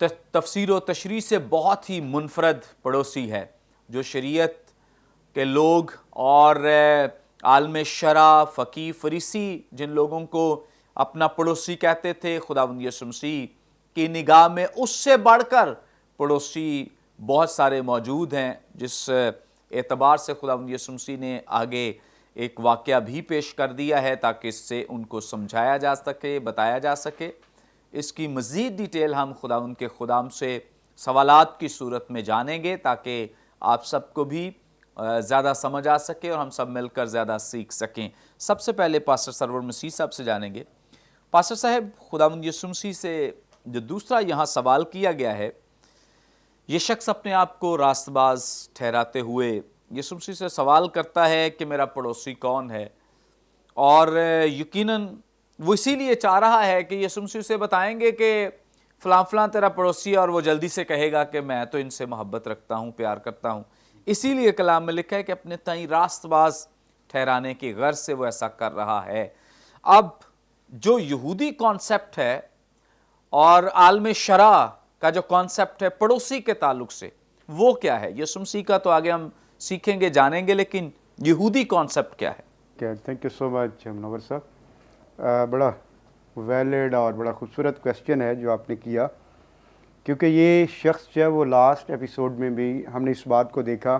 تفسیر و تشریح سے بہت ہی منفرد پڑوسی ہے، جو شریعت کے لوگ اور عالم شرع، فقیہ، فریسی جن لوگوں کو اپنا پڑوسی کہتے تھے، خداوند یسوع مسیح کی نگاہ میں اس سے بڑھ کر پڑوسی بہت سارے موجود ہیں، جس اعتبار سے خداوند یسوع مسیح نے آگے ایک واقعہ بھی پیش کر دیا ہے تاکہ اس سے ان کو سمجھایا جا سکے، بتایا جا سکے۔ اس کی مزید ڈیٹیل ہم خداوند کے خدام سے سوالات کی صورت میں جانیں گے تاکہ آپ سب کو بھی زیادہ سمجھ آ سکے اور ہم سب مل کر زیادہ سیکھ سکیں۔ سب سے پہلے پاسٹر سرور مسیح صاحب سے جانیں گے۔ پاسٹر صاحب، خداوند یسوع مسیح سے جو دوسرا یہاں سوال کیا گیا ہے، یہ شخص اپنے آپ کو راست باز ٹھہراتے ہوئے یسوع مسیح سے سوال کرتا ہے کہ میرا پڑوسی کون ہے، اور یقیناً وہ اسی لیے چاہ رہا ہے کہ یسوع مسیح سے بتائیں گے کہ فلاں فلاں تیرا پڑوسی ہے، اور وہ جلدی سے کہے گا کہ میں تو ان سے محبت رکھتا ہوں، پیار کرتا ہوں۔ اسی لیے کلام میں لکھا ہے کہ اپنے تئیں راست باز ٹھہرانے کی غرض سے وہ ایسا کر رہا ہے۔ اب جو یہودی کانسیپٹ ہے اور عالم شرع کا جو کانسیپٹ ہے پڑوسی کے تعلق سے، وہ کیا ہے؟ یسوع مسیح کا تو آگے ہم سیکھیں گے، جانیں گے، لیکن یہودی کانسیپٹ کیا ہے؟ تھینک یو سو مچ منور صاحب، بڑا ویلڈ اور بڑا خوبصورت کویسچن ہے جو آپ نے کیا، کیونکہ یہ شخص جو ہے وہ لاسٹ ایپیسوڈ میں بھی ہم نے اس بات کو دیکھا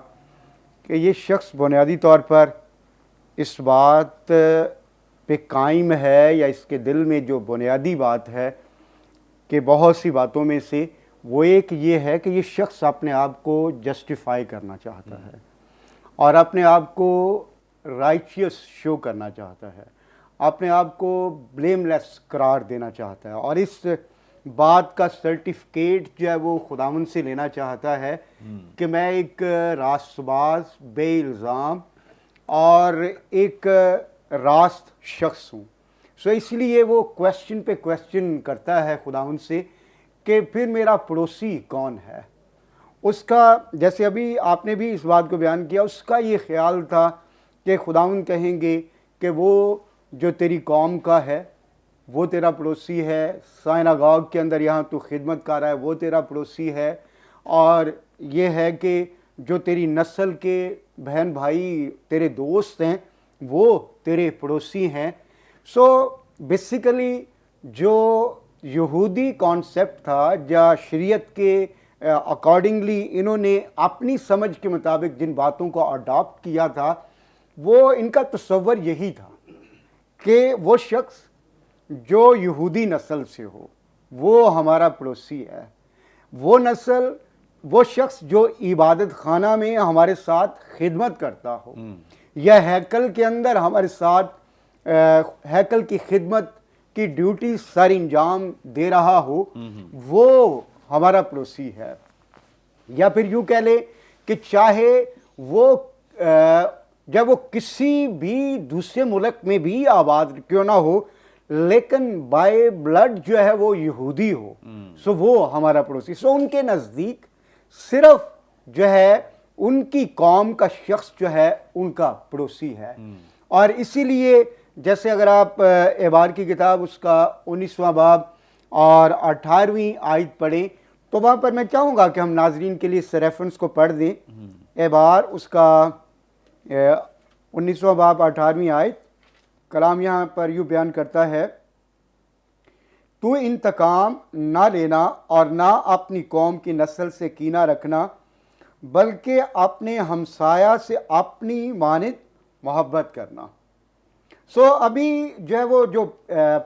کہ یہ شخص بنیادی طور پر اس بات پہ قائم ہے، یا اس کے دل میں جو بنیادی بات ہے کہ بہت سی باتوں میں سے وہ ایک یہ ہے کہ یہ شخص اپنے آپ کو جسٹیفائی کرنا چاہتا ہے اور اپنے آپ کو رائچیس شو کرنا چاہتا ہے، اپنے آپ کو بلیم لیس قرار دینا چاہتا ہے، اور اس بات کا سرٹیفکیٹ جو ہے وہ خداوند سے لینا چاہتا ہے کہ میں ایک راست باز، بے الزام اور ایک راست شخص ہوں۔ سو اس لیے وہ کویسچن پہ کویسچن کرتا ہے خداوند سے کہ پھر میرا پڑوسی کون ہے۔ اس کا، جیسے ابھی آپ نے بھی اس بات کو بیان کیا، اس کا یہ خیال تھا کہ خداوند کہیں گے کہ وہ جو تیری قوم کا ہے وہ تیرا پڑوسی ہے، سائناگاگ کے اندر یہاں تو خدمت کر رہا ہے وہ تیرا پڑوسی ہے، اور یہ ہے کہ جو تیری نسل کے بہن بھائی تیرے دوست ہیں وہ تیرے پڑوسی ہیں۔ سو بیسیکلی جو یہودی کانسیپٹ تھا، یا شریعت کے اکارڈنگلی انہوں نے اپنی سمجھ کے مطابق جن باتوں کو اڈاپٹ کیا تھا، وہ ان کا تصور یہی تھا کہ وہ شخص جو یہودی نسل سے ہو وہ ہمارا پڑوسی ہے، وہ نسل، وہ شخص جو عبادت خانہ میں ہمارے ساتھ خدمت کرتا ہو، یا ہیکل کے اندر ہمارے ساتھ ہیکل کی خدمت کی ڈیوٹی سر انجام دے رہا ہو، وہ ہمارا پڑوسی ہے۔ یا پھر یوں کہہ لے کہ چاہے وہ جب وہ کسی بھی دوسرے ملک میں بھی آباد کیوں نہ ہو، لیکن بائی بلڈ جو ہے وہ یہودی ہو، سو وہ ہمارا پڑوسی۔ سو ان کے نزدیک صرف جو ہے ان کی قوم کا شخص جو ہے ان کا پڑوسی ہے۔ اور اسی لیے جیسے اگر آپ اعبار کی کتاب اس کا 19واں باب اور 18ویں آیت پڑھیں تو وہاں پر میں چاہوں گا کہ ہم ناظرین کے لیے اس ریفرنس کو پڑھ دیں۔ اعبار اس کا 19واں باب 18ویں آیت، کلام یہاں پر یوں بیان کرتا ہے، تو انتقام نہ لینا اور نہ اپنی قوم کی نسل سے کینہ رکھنا، بلکہ اپنے ہمسایہ سے اپنی مانند محبت کرنا۔ سو ابھی جو ہے وہ جو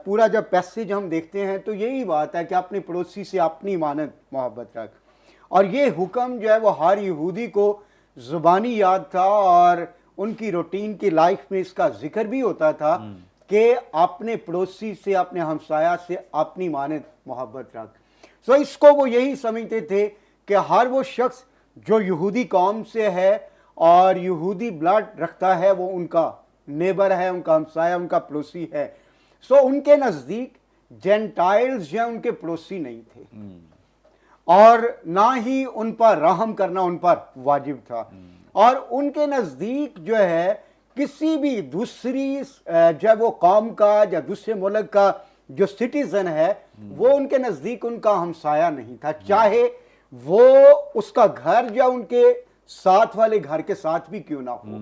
پورا جب پیسیج ہم دیکھتے ہیں تو یہی بات ہے کہ اپنے پڑوسی سے اپنی مانند محبت رکھ، اور یہ حکم جو ہے وہ ہر یہودی کو زبانی یاد تھا، اور ان کی روٹین کی لائف میں اس کا ذکر بھی ہوتا تھا کہ اپنے پڑوسی سے، اپنے ہمسایہ سے اپنی مانند محبت رکھ۔ سو اس کو وہ یہی سمجھتے تھے کہ ہر وہ شخص جو یہودی قوم سے ہے اور یہودی بلڈ رکھتا ہے وہ ان کا نیبر ہے، ان کا ہمسایہ، ان کا پڑوسی ہے۔ سو ان کے نزدیک جینٹائلز جو ہیں ان کے پڑوسی نہیں تھے، اور نہ ہی ان پر رحم کرنا ان پر واجب تھا، اور ان کے نزدیک جو ہے کسی بھی دوسری جو ہے وہ قوم کا یا دوسرے ملک کا جو سٹیزن ہے وہ ان کے نزدیک ان کا ہمسایہ نہیں تھا، چاہے وہ اس کا گھر یا ان کے ساتھ والے گھر کے ساتھ بھی کیوں نہ ہو۔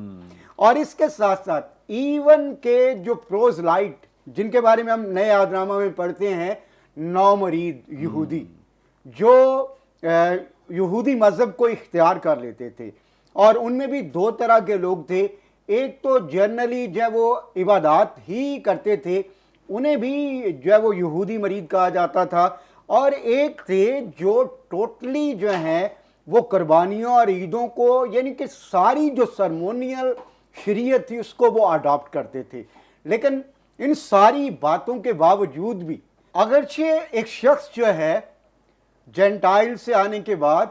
اور اس کے ساتھ ساتھ ایون کے جو پروز لائٹ جن کے بارے میں ہم نئے عہد نامہ میں پڑھتے ہیں، نومرید یہودی جو یہودی مذہب کو اختیار کر لیتے تھے، اور ان میں بھی دو طرح کے لوگ تھے، ایک تو جنرلی جو ہے وہ عبادات ہی کرتے تھے، انہیں بھی جو ہے وہ یہودی مرید کہا جاتا تھا، اور ایک تھے جو ٹوٹلی جو ہیں وہ قربانیوں اور عیدوں کو، یعنی کہ ساری جو سرمونیل شریعت تھی اس کو وہ اڈاپٹ کرتے تھے۔ لیکن ان ساری باتوں کے باوجود بھی اگرچہ ایک شخص جو ہے جینٹائل سے آنے کے بعد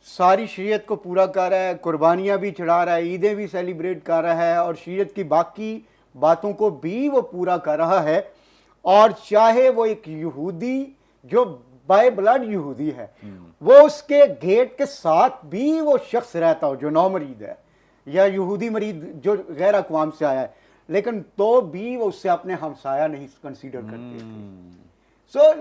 ساری شریعت کو پورا کر رہا ہے، قربانیاں بھی چڑھا رہا ہے، عیدیں بھی سیلیبریٹ کر رہا ہے، اور شریعت کی باقی باتوں کو بھی وہ پورا کر رہا ہے، اور چاہے وہ ایک یہودی جو بائی بلڈ یہودی ہے، وہ اس کے گیٹ کے ساتھ بھی وہ شخص رہتا ہو جو نومرید ہے یا یہودی مرید جو غیر اقوام سے آیا ہے، لیکن تو بھی وہ اس سے اپنے ہمسایہ نہیں کنسیڈر کرتے تھے۔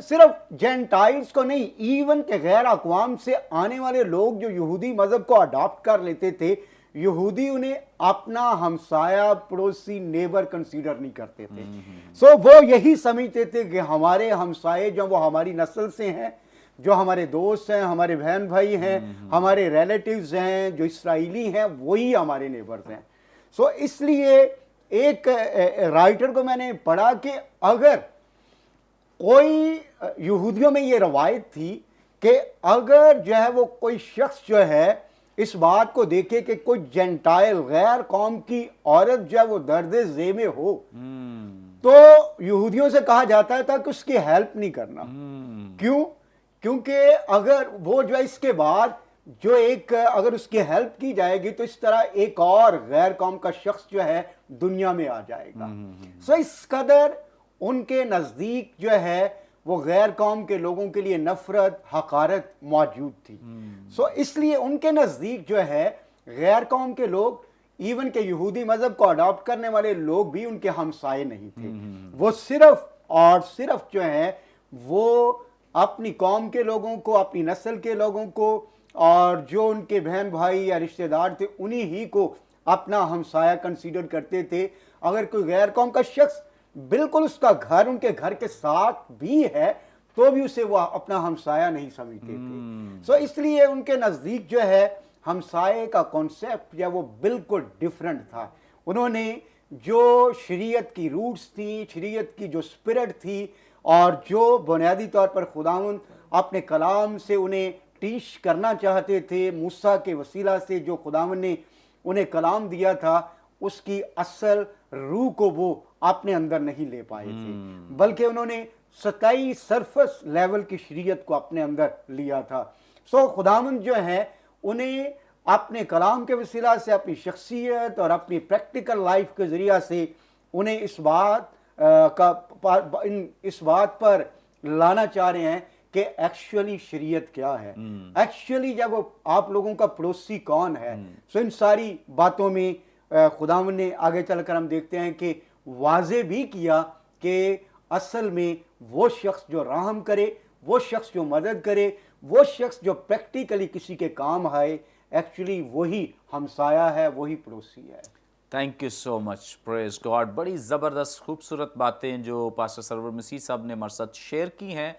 صرف جینٹائلز کو نہیں، ایون کہ غیر اقوام سے آنے والے لوگ جو یہودی مذہب کو اڈاپٹ کر لیتے تھے، یہودی انہیں اپنا ہمسایہ، پڑوسی، نیبر کنسیڈر نہیں کرتے تھے۔ وہ یہی سمجھتے تھے کہ ہمارے ہمسائے جو وہ ہماری نسل سے ہیں، جو ہمارے دوست ہیں، ہمارے بہن بھائی ہیں، ہمارے ریلیٹیوز ہیں جو اسرائیلی ہیں، وہی ہمارے نیبرز ہیں۔ اس لیے ایک رائٹر کو میں نے پڑھا کہ اگر کوئی یہودیوں میں یہ روایت تھی کہ اگر جو ہے وہ کوئی شخص جو ہے اس بات کو دیکھے کہ کوئی جینٹائل غیر قوم کی عورت جو ہے وہ درد ذیل میں ہو، تو یہودیوں سے کہا جاتا تھا کہ اس کی ہیلپ نہیں کرنا۔ کیوں؟ کیونکہ اگر وہ جو ہے اس کے بعد جو ایک اگر اس کی ہیلپ کی جائے گی تو اس طرح ایک اور غیر قوم کا شخص جو ہے دنیا میں آ جائے گا۔ اس قدر ان کے نزدیک جو ہے وہ غیر قوم کے لوگوں کے لیے نفرت، حقارت موجود تھی۔ اس لیے ان کے نزدیک جو ہے غیر قوم کے لوگ، ایون کہ یہودی مذہب کو اڈاپٹ کرنے والے لوگ بھی ان کے ہمسائے نہیں تھے۔ وہ صرف اور صرف جو ہے وہ اپنی قوم کے لوگوں کو، اپنی نسل کے لوگوں کو، اور جو ان کے بہن بھائی یا رشتہ دار تھے انہی ہی کو اپنا ہمسایہ کنسیڈر کرتے تھے۔ اگر کوئی غیر قوم کا شخص بالکل اس کا گھر ان کے گھر کے ساتھ بھی ہے تو بھی اسے وہ اپنا ہمسایہ نہیں سمجھتے تھے۔ اس لیے ان کے نزدیک جو ہے ہمسائے کا کانسیپٹ جو وہ بالکل ڈیفرنٹ تھا۔ انہوں نے جو شریعت کی روٹس تھی، شریعت کی جو سپرٹ تھی، اور جو بنیادی طور پر خداوند اپنے کلام سے انہیں ٹیچ کرنا چاہتے تھے، موسیٰ کے وسیلہ سے جو خداوند نے انہیں کلام دیا تھا، اس کی اصل روح کو وہ اپنے اندر نہیں لے پائے تھے، بلکہ انہوں نے سطحی سرفس لیول کی شریعت کو اپنے اندر لیا تھا۔ خداوند جو ہے انہیں اپنے کلام کے وسیلہ سے، اپنی شخصیت اور اپنی پریکٹیکل لائف کے ذریعہ سے انہیں اس بات پر لانا چاہ رہے ہیں کہ ایکچولی شریعت کیا ہے، ایکچولی جب آپ لوگوں کا پڑوسی کون ہے۔ ان ساری باتوں میں خداوند نے آگے چل کر ہم دیکھتے ہیں کہ واضح بھی کیا کہ اصل میں وہ شخص جو رحم کرے، وہ شخص جو مدد کرے، وہ شخص جو پریکٹیکلی کسی کے کام آئے، ایکچولی وہی ہمسایہ ہے، وہی پڑوسی ہے۔ Thank you so much, praise God. بڑی زبردست خوبصورت باتیں جو پاسٹر سرور مسیح صاحب نے ہمارے ساتھ شیئر کی ہیں،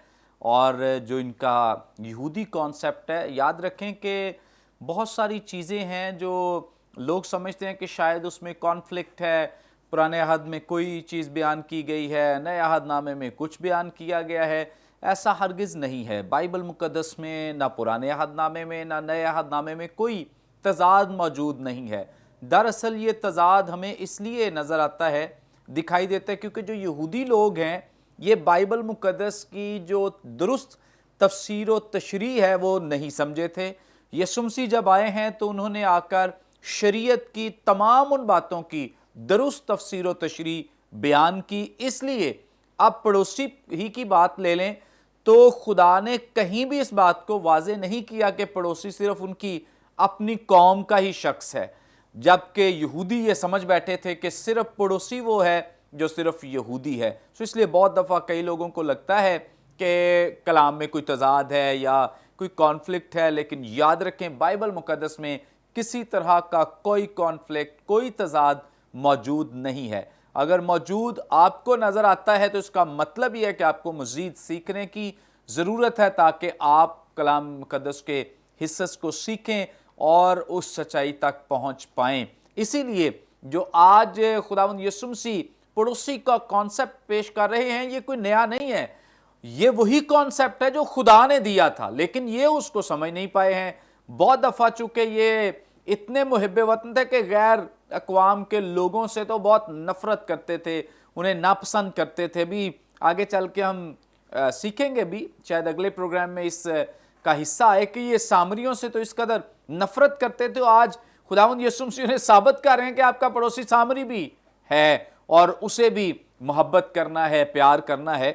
اور جو ان کا یہودی کانسیپٹ ہے، یاد رکھیں کہ بہت ساری چیزیں ہیں جو لوگ سمجھتے ہیں کہ شاید اس میں کانفلکٹ ہے، پرانے عہد میں کوئی چیز بیان کی گئی ہے، نئے عہد نامے میں کچھ بیان کیا گیا ہے۔ ایسا ہرگز نہیں ہے۔ بائبل مقدس میں نہ پرانے عہد نامے میں نہ نئے عہد نامے میں کوئی تضاد موجود نہیں ہے۔ دراصل یہ تضاد ہمیں اس لیے نظر آتا ہے، دکھائی دیتا ہے، کیونکہ جو یہودی لوگ ہیں یہ بائبل مقدس کی جو درست تفسیر و تشریح ہے وہ نہیں سمجھے تھے۔ یسوع مسیح جب آئے ہیں تو انہوں نے آ کر شریعت کی تمام ان باتوں کی درست تفسیر و تشریح بیان کی۔ اس لیے اب پڑوسی ہی کی بات لے لیں تو خدا نے کہیں بھی اس بات کو واضح نہیں کیا کہ پڑوسی صرف ان کی اپنی قوم کا ہی شخص ہے، جبکہ یہودی یہ سمجھ بیٹھے تھے کہ صرف پڑوسی وہ ہے جو صرف یہودی ہے. سو اس لیے بہت دفعہ کئی لوگوں کو لگتا ہے کہ کلام میں کوئی تضاد ہے یا کوئی کانفلکٹ ہے، لیکن یاد رکھیں بائبل مقدس میں کسی طرح کا کوئی کانفلکٹ، کوئی تضاد موجود نہیں ہے. اگر موجود آپ کو نظر آتا ہے تو اس کا مطلب یہ ہے کہ آپ کو مزید سیکھنے کی ضرورت ہے تاکہ آپ کلام مقدس کے حصص کو سیکھیں اور اس سچائی تک پہنچ پائیں. اسی لیے جو آج خداوند یسوع مسیح پڑوسی کا کانسیپٹ پیش کر رہے ہیں یہ کوئی نیا نہیں ہے، یہ وہی کانسیپٹ ہے جو خدا نے دیا تھا، لیکن یہ اس کو سمجھ نہیں پائے ہیں. بہت دفعہ چونکہ یہ اتنے محب وطن تھے کہ غیر اقوام کے لوگوں سے تو بہت نفرت کرتے تھے، انہیں ناپسند کرتے تھے. بھی آگے چل کے ہم سیکھیں گے بھی، شاید اگلے پروگرام میں اس کا حصہ ہے کہ یہ سامریوں سے تو اس قدر نفرت کرتے تھے. آج خداوند یسوع مسیح انہیں ثابت کر رہے ہیں کہ آپ کا پڑوسی سامری بھی ہے اور اسے بھی محبت کرنا ہے، پیار کرنا ہے.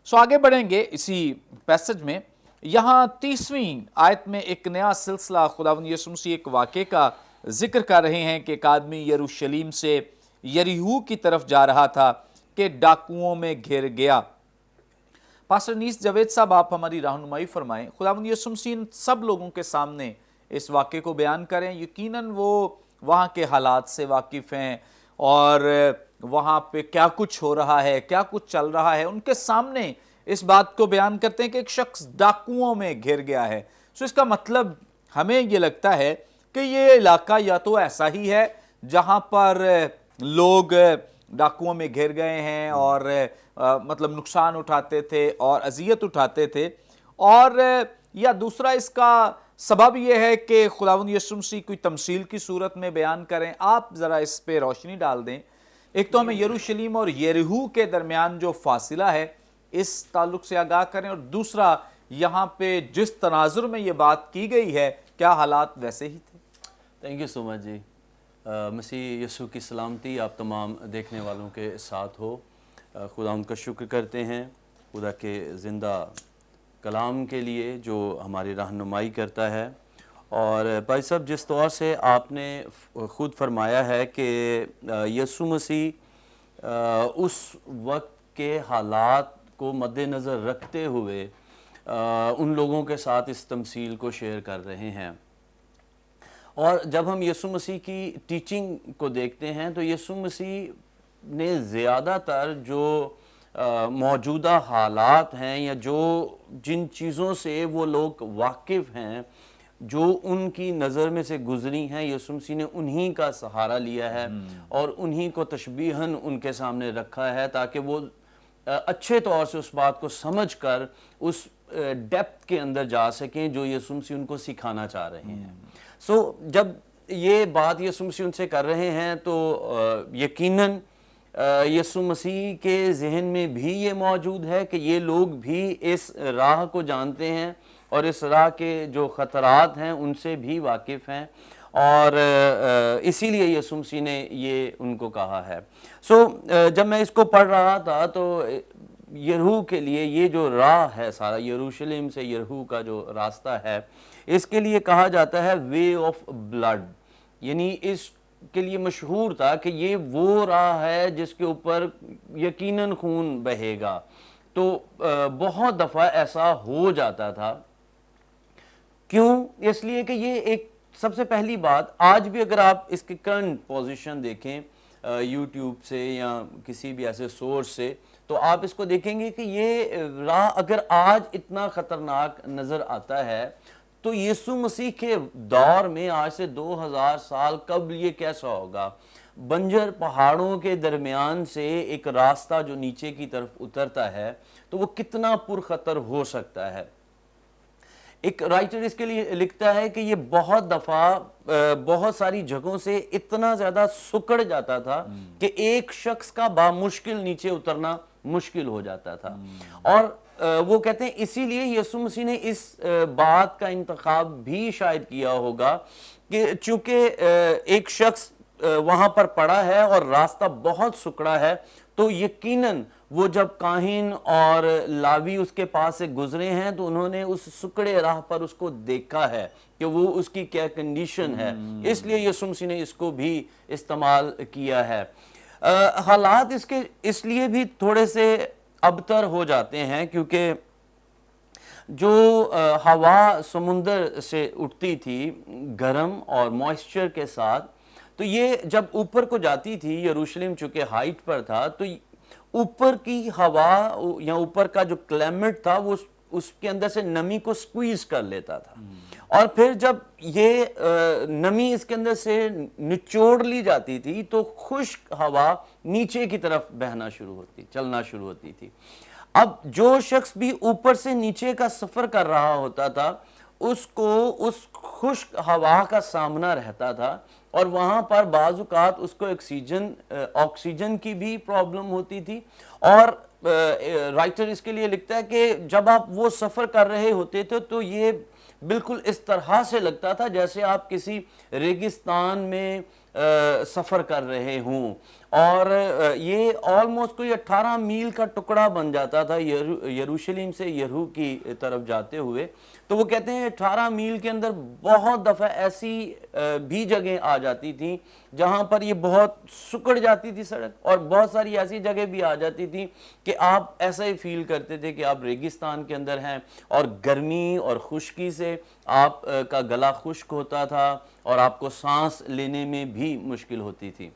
سو آگے بڑھیں گے اسی پیسج میں. یہاں 30ویں آیت میں ایک نیا سلسلہ خداوند یسوع مسیح ایک واقعے کا ذکر کر رہے ہیں کہ ایک آدمی یروشلم سے یریحو کی طرف جا رہا تھا کہ ڈاکوؤں میں گھر گیا. پاسٹر انیس جاوید صاحب آپ ہماری رہنمائی فرمائیں. خداوند یسوع مسیح سب لوگوں کے سامنے اس واقعے کو بیان کریں. یقیناً وہ وہاں کے حالات سے واقف ہیں اور وہاں پہ کیا کچھ ہو رہا ہے، کیا کچھ چل رہا ہے، ان کے سامنے اس بات کو بیان کرتے ہیں کہ ایک شخص ڈاکوؤں میں گھر گیا ہے. سو اس کا مطلب ہمیں یہ لگتا ہے کہ یہ علاقہ یا تو ایسا ہی ہے جہاں پر لوگ ڈاکوؤں میں گھر گئے ہیں اور مطلب نقصان اٹھاتے تھے اور اذیت اٹھاتے تھے، اور یا دوسرا اس کا سبب یہ ہے کہ خداوند یسوع مسیح کوئی تمثیل کی صورت میں بیان کریں. آپ ذرا اس پہ روشنی ڈال دیں. ایک تو ہمیں یروشلم اور یریحو کے درمیان جو فاصلہ ہے اس تعلق سے آگاہ کریں، اور دوسرا یہاں پہ جس تناظر میں یہ بات کی گئی ہے کیا حالات ویسے ہی تھے؟ تھینک یو سو مچ جی. مسیح یسوع کی سلامتی آپ تمام دیکھنے والوں کے ساتھ ہو. خدا ان کا شکر کرتے ہیں خدا کے زندہ کلام کے لیے جو ہماری رہنمائی کرتا ہے. اور بھائی صاحب جس طور سے آپ نے خود فرمایا ہے کہ یسوع مسیح اس وقت کے حالات کو مد نظر رکھتے ہوئے ان لوگوں کے ساتھ اس تمثیل کو شیئر کر رہے ہیں. اور جب ہم یسوع مسیح کی ٹیچنگ کو دیکھتے ہیں تو یسوع مسیح نے زیادہ تر جو موجودہ حالات ہیں یا جو جن چیزوں سے وہ لوگ واقف ہیں، جو ان کی نظر میں سے گزری ہیں، یسوع مسیح نے انہی کا سہارا لیا ہے اور انہی کو تشبیہاً ان کے سامنے رکھا ہے تاکہ وہ اچھے طور سے اس بات کو سمجھ کر اس ڈیپتھ کے اندر جا سکیں جو یسوع مسیح ان کو سکھانا چاہ رہے ہیں. سو جب یہ بات یسوع مسیح ان سے کر رہے ہیں تو یقیناً یسوع مسیح کے ذہن میں بھی یہ موجود ہے کہ یہ لوگ بھی اس راہ کو جانتے ہیں اور اس راہ کے جو خطرات ہیں ان سے بھی واقف ہیں، اور اسی لیے یسوع مسیح نے یہ ان کو کہا ہے. سو جب میں اس کو پڑھ رہا تھا تو یریحو کے لیے یہ جو راہ ہے، سارا یروشلم سے یریحو کا جو راستہ ہے، اس کے لیے کہا جاتا ہے وے آف بلڈ. یعنی اس کے لیے مشہور تھا کہ یہ وہ راہ ہے جس کے اوپر یقیناً خون بہے گا. تو بہت دفعہ ایسا ہو جاتا تھا. کیوں؟ اس لیے کہ یہ ایک سب سے پہلی بات، آج بھی اگر آپ اس کی کرنٹ پوزیشن دیکھیں یوٹیوب سے یا کسی بھی ایسے سورس سے، تو آپ اس کو دیکھیں گے کہ یہ راہ اگر آج اتنا خطرناک نظر آتا ہے تو یسوع مسیح کے دور میں آج سے 2000 سال قبل یہ کیسا ہوگا؟ بنجر پہاڑوں کے درمیان سے ایک راستہ جو نیچے کی طرف اترتا ہے تو وہ کتنا پرخطر ہو سکتا ہے. ایک رائٹر اس کے لیے لکھتا ہے کہ یہ بہت دفعہ بہت ساری جگہوں سے اتنا زیادہ سکڑ جاتا تھا کہ ایک شخص کا بامشکل نیچے اترنا مشکل ہو جاتا تھا. اور وہ کہتے ہیں اسی لیے یسوع مسیح نے اس بات کا انتخاب بھی شاید کیا ہوگا کہ چونکہ ایک شخص وہاں پر پڑا ہے اور راستہ بہت سکڑا ہے، تو یقیناً وہ جب کاہن اور لاوی اس کے پاس سے گزرے ہیں تو انہوں نے اس سکڑے راہ پر اس کو دیکھا ہے کہ وہ اس کی کیا کنڈیشن ہے. اس لیے یسوع مسیح نے اس کو بھی استعمال کیا ہے. حالات اس کے اس لیے بھی تھوڑے سے ابتر ہو جاتے ہیں کیونکہ جو ہوا سمندر سے اٹھتی تھی گرم اور موئسچر کے ساتھ، تو یہ جب اوپر کو جاتی تھی، یروشلم چونکہ ہائٹ پر تھا، تو اوپر کی ہوا یا اوپر کا جو کلائمیٹ تھا وہ اس کے اندر سے نمی کو سکویز کر لیتا تھا، اور پھر جب یہ نمی اس کے اندر سے نچوڑ لی جاتی تھی تو خشک ہوا نیچے کی طرف بہنا شروع ہوتی، چلنا شروع ہوتی تھی۔ اب جو شخص بھی اوپر سے نیچے کا سفر کر رہا ہوتا تھا اس کو اس خشک ہوا کا سامنا رہتا تھا، اور وہاں پر بعض اوقات اس کو آکسیجن کی بھی پرابلم ہوتی تھی، اور رائٹر اس کے لیے لکھتا ہے کہ جب آپ وہ سفر کر رہے ہوتے تھے تو یہ بالکل اس طرح سے لگتا تھا جیسے آپ کسی ریگستان میں سفر کر رہے ہوں، اور یہ آلموسٹ کوئی 18 میل کا ٹکڑا بن جاتا تھا یروشلم سے یریحو کی طرف جاتے ہوئے۔ تو وہ کہتے ہیں 18 میل کے اندر بہت دفعہ ایسی بھی جگہیں آ جاتی تھیں جہاں پر یہ بہت سکڑ جاتی تھی سڑک، اور بہت ساری ایسی جگہ بھی آ جاتی تھی کہ آپ ایسا ہی فیل کرتے تھے کہ آپ ریگستان کے اندر ہیں، اور گرمی اور خشکی سے آپ کا گلا خشک ہوتا تھا اور آپ کو سانس لینے میں بھی مشکل ہوتی تھی۔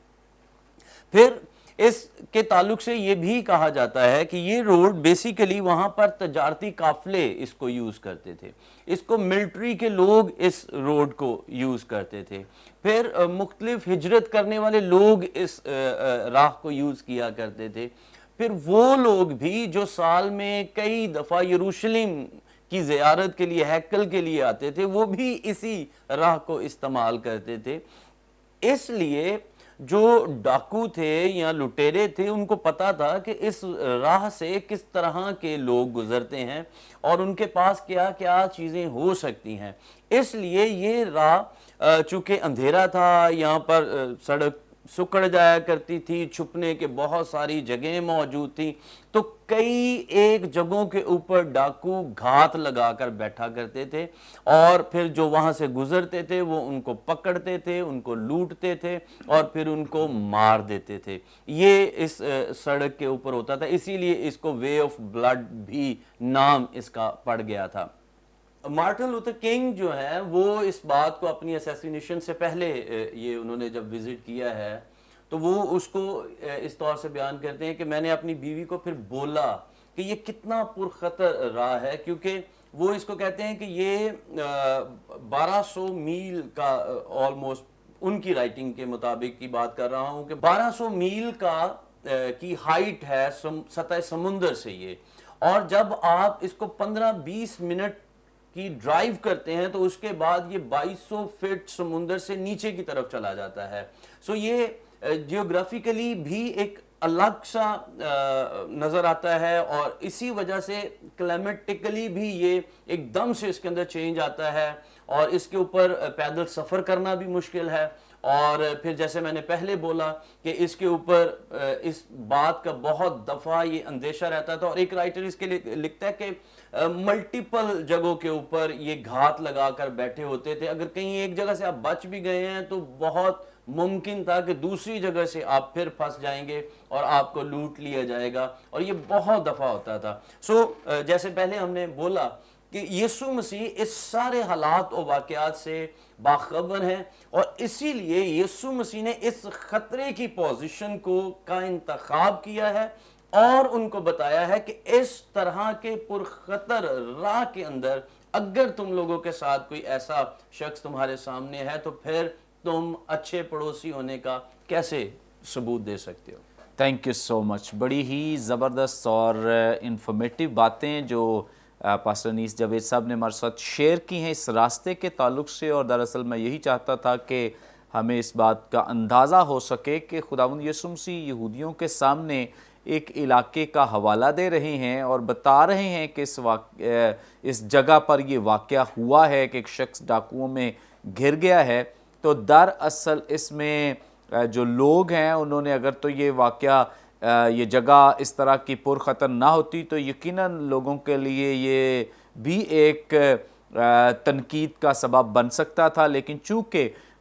پھر اس کے تعلق سے یہ بھی کہا جاتا ہے کہ یہ روڈ بیسیکلی وہاں پر تجارتی قافلے اس کو یوز کرتے تھے، اس کو ملٹری کے لوگ اس روڈ کو یوز کرتے تھے، پھر مختلف ہجرت کرنے والے لوگ اس راہ کو یوز کیا کرتے تھے، پھر وہ لوگ بھی جو سال میں کئی دفعہ یروشلم کی زیارت کے لیے ہیکل کے لیے آتے تھے وہ بھی اسی راہ کو استعمال کرتے تھے۔ اس لیے جو ڈاکو تھے یا لٹیرے تھے ان کو پتا تھا کہ اس راہ سے کس طرح کے لوگ گزرتے ہیں اور ان کے پاس کیا کیا چیزیں ہو سکتی ہیں، اس لیے یہ راہ چونکہ اندھیرا تھا، یہاں پر سڑک سکڑ جایا کرتی تھی، چھپنے کے بہت ساری جگہیں موجود تھیں، تو کئی ایک جگہوں کے اوپر ڈاکو گھات لگا کر بیٹھا کرتے تھے، اور پھر جو وہاں سے گزرتے تھے وہ ان کو پکڑتے تھے، ان کو لوٹتے تھے اور پھر ان کو مار دیتے تھے۔ یہ اس سڑک کے اوپر ہوتا تھا، اسی لیے اس کو وے آف بلڈ بھی نام اس کا پڑ گیا تھا۔ مارٹن لوتھر کنگ جو ہے وہ اس بات کو اپنی اسیسینیشن سے پہلے یہ انہوں نے جب وزٹ کیا ہے تو وہ اس کو اس طور سے بیان کرتے ہیں کہ میں نے اپنی بیوی کو پھر بولا کہ یہ کتنا پرخطر راہ ہے، کیونکہ وہ اس کو کہتے ہیں کہ یہ 1200 میل کا آلموسٹ، ان کی رائٹنگ کے مطابق کی بات کر رہا ہوں کہ 1200 میل کی ہائٹ ہے سطح سمندر سے یہ، اور جب آپ اس کو 15-20 منٹ کی ڈرائیو کرتے ہیں تو اس کے بعد یہ 2200 فٹ سمندر سے نیچے کی طرف چلا جاتا ہے۔ سو یہ جیوگرافیکلی بھی ایک الگ سا نظر آتا ہے، اور اسی وجہ سے کلائمیٹکلی بھی یہ ایک دم سے اس کے اندر چینج آتا ہے، اور اس کے اوپر پیدل سفر کرنا بھی مشکل ہے، اور پھر جیسے میں نے پہلے بولا کہ اس کے اوپر اس بات کا بہت دفعہ یہ اندیشہ رہتا تھا، اور ایک رائٹر اس کے لیے لکھتا ہے کہ ملٹیپل جگہوں کے اوپر یہ گھات لگا کر بیٹھے ہوتے تھے، اگر کہیں ایک جگہ سے آپ بچ بھی گئے ہیں تو بہت ممکن تھا کہ دوسری جگہ سے آپ پھر پھنس جائیں گے اور آپ کو لوٹ لیا جائے گا، اور یہ بہت دفعہ ہوتا تھا۔ جیسے پہلے ہم نے بولا کہ یسوع مسیح اس سارے حالات و واقعات سے باخبر ہیں، اور اسی لیے یسوع مسیح نے اس خطرے کی پوزیشن کا انتخاب کیا ہے اور ان کو بتایا ہے کہ اس طرح کے پرخطر راہ کے اندر اگر تم لوگوں کے ساتھ کوئی ایسا شخص تمہارے سامنے ہے تو پھر تم اچھے پڑوسی ہونے کا کیسے ثبوت دے سکتے ہو۔ تھینک یو سو مچ، بڑی ہی زبردست اور انفارمیٹیو باتیں جو پاسٹر انیس جاوید صاحب نے ہمارے ساتھ شیئر کی ہیں اس راستے کے تعلق سے، اور دراصل میں یہی چاہتا تھا کہ ہمیں اس بات کا اندازہ ہو سکے کہ خداوند یسوع مسیح یہودیوں کے سامنے ایک علاقے کا حوالہ دے رہے ہیں اور بتا رہے ہیں کہ اس جگہ پر یہ واقعہ ہوا ہے کہ ایک شخص ڈاکوؤں میں گھر گیا ہے، تو دراصل اس میں جو لوگ ہیں انہوں نے اگر تو یہ واقعہ یہ جگہ اس طرح کی پرخطر نہ ہوتی تو یقیناً لوگوں کے لیے یہ بھی ایک تنقید کا سبب بن سکتا تھا، لیکن چونکہ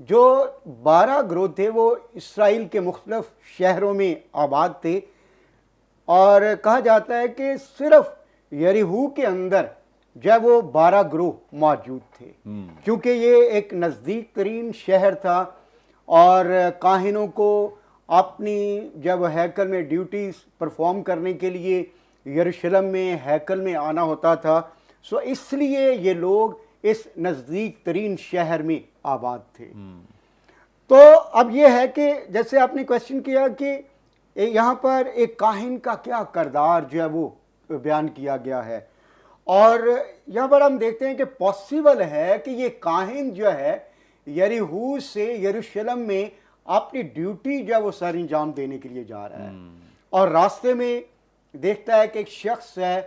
جو 12 گروہ تھے وہ اسرائیل کے مختلف شہروں میں آباد تھے، اور کہا جاتا ہے کہ صرف یریحو کے اندر جو ہے وہ 12 گروہ موجود تھے، کیونکہ یہ ایک نزدیک ترین شہر تھا، اور کاہنوں کو اپنی جب ہیکل میں ڈیوٹیز پرفارم کرنے کے لیے یروشلم میں ہیکل میں آنا ہوتا تھا، سو اس لیے یہ لوگ اس نزدیک ترین شہر میں آباد تھے۔ تو اب یہ ہے کہ جیسے آپ نے کویسچن کیا کہ یہاں پر ایک کاہن کا کیا کردار جو ہے وہ بیان کیا گیا ہے، اور یہاں پر ہم دیکھتے ہیں کہ پاسبل ہے کہ یہ کاہن جو ہے یریحو سے یروشلم میں اپنی ڈیوٹی جو ہے وہ سر انجام دینے کے لیے جا رہا ہے، اور راستے میں دیکھتا ہے کہ ایک شخص ہے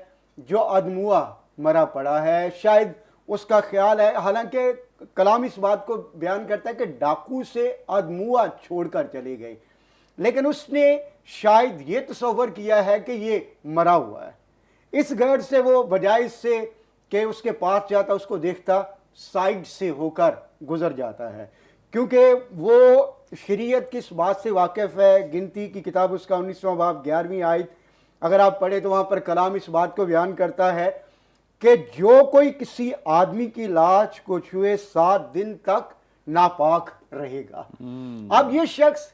جو ادموا مرا پڑا ہے، شاید اس کا خیال ہے، حالانکہ کلام اس بات کو بیان کرتا ہے کہ ڈاکو سے ادموا چھوڑ کر چلے گئے، لیکن اس نے شاید یہ تصور کیا ہے کہ یہ مرا ہوا ہے، اس گھر سے وہ بجائے اس سے کہ اس کے پاس جاتا اس کو دیکھتا سائڈ سے ہو کر گزر جاتا ہے، کیونکہ وہ شریعت کس بات سے واقف ہے۔ گنتی کی کتاب اس کا 19واں باب 11ویں آیت اگر آپ پڑھیں تو وہاں پر کلام اس بات کو بیان کرتا ہے کہ جو کوئی کسی آدمی کی لاش کو چھوئے 7 دن تک ناپاک رہے گا۔ اب یہ شخص